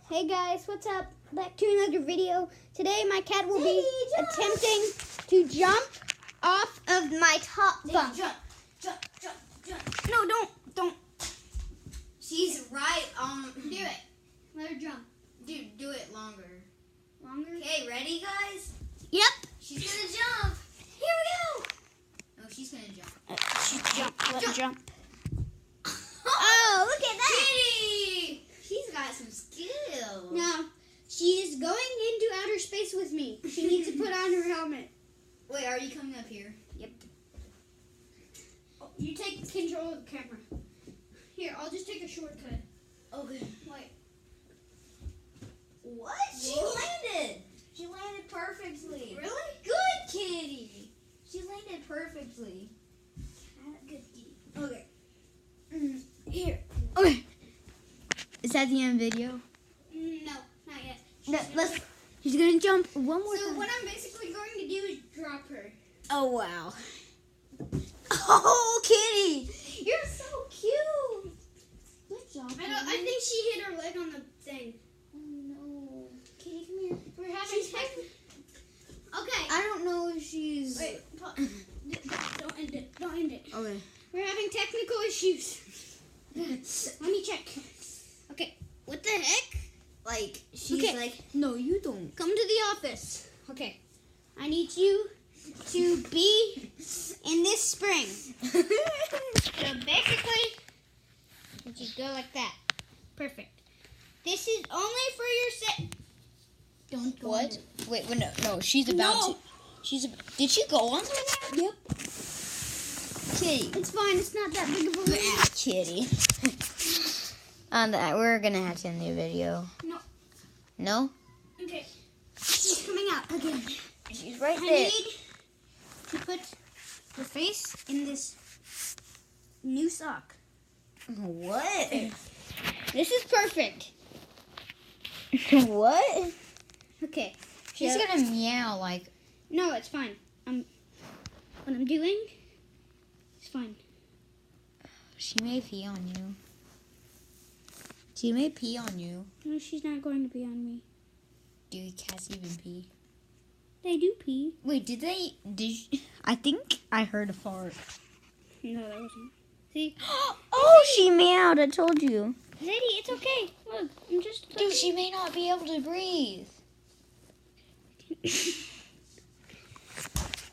Hey guys, what's up? Back to another video. Today my cat will be attempting to jump off of my top bunk. Jump. No, don't. She's right. Do it. Let her jump. Dude, do it longer. Longer? Okay, ready, guys? Yep. She's gonna jump. Here we go. No, she's gonna jump. Let her jump. Oh, look at that. Kitty! She's got some skills. Now, she is going into outer space with me. She needs to put on her helmet. Wait, are you coming up here? Yep. Oh, you take control of the camera. Here, I'll just take a shortcut. Okay. Wait. What? She Whoa. landed. She landed perfectly. Really? Good kitty. She landed perfectly. Good kitty. Okay. Here. Okay. Is that the end video? No, not yet. She's gonna jump one more So time. what I'm basically going to do is drop her. Oh wow. Oh, kitty, you're so cute. Good job. I think she hit her leg on the thing. Oh no, kitty, come here. We're having Okay. I don't know if she's. Wait. Don't end it. Don't end it. Okay. We're having technical issues. Let me check. Okay. What the heck? Like she's Okay. like, no, you don't. Come to the office. Okay. I need you to be in this spring. So basically, you just go like that. Perfect. This is only for your set. Don't go. What? Wait, no. She's about No. to. Did she go on there? Yep. Kitty. It's fine. It's not that big of a risk. Ah, kitty. On that, we're gonna have to end the video. No. No? Okay. She's coming out again. She's right I there. need to put your face in this new sock. What? This is perfect. What? Okay. She's So- gonna meow like. No, it's fine. What I'm doing is fine. She may pee on you. She may pee on you. No, she's not going to be on me. Do cats even pee? They do pee. Wait, I think I heard a fart. No, that wasn't. See? Oh, she meowed. I told you. Zadie, it's okay. Look, I'm just. Dude, she may not be able to breathe.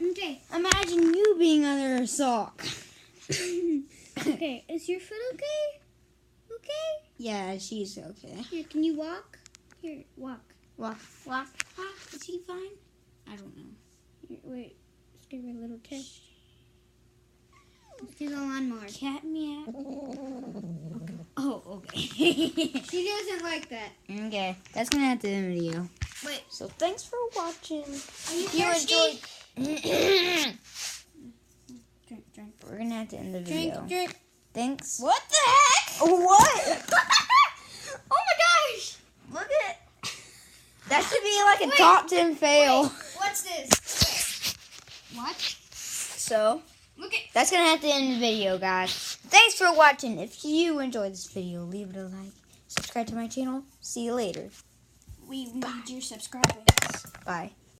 Okay. Imagine you being under a sock. Okay, is your foot okay? Okay? Yeah, she's okay. Here, can you walk? Here, walk. Walk. Is he fine? I don't know. Here, wait, let's give her a little test. Let's do the lawnmower. Cat meow. Oh, okay. She doesn't like that. Okay, that's gonna have to end the video. Wait. So thanks for watching. Are you If you thirsty? enjoyed, Drink. we're gonna have to end the video. Drink. Thanks. What the heck? What? Oh my gosh! Look at. That should be like a Wait. top 10 fail. Wait, what's this? Wait. What? So Look at. that's gonna have to end the video, guys. Thanks for watching. If you enjoyed this video, leave it a like. Subscribe to my channel. See you later. We need your subscribers. Bye.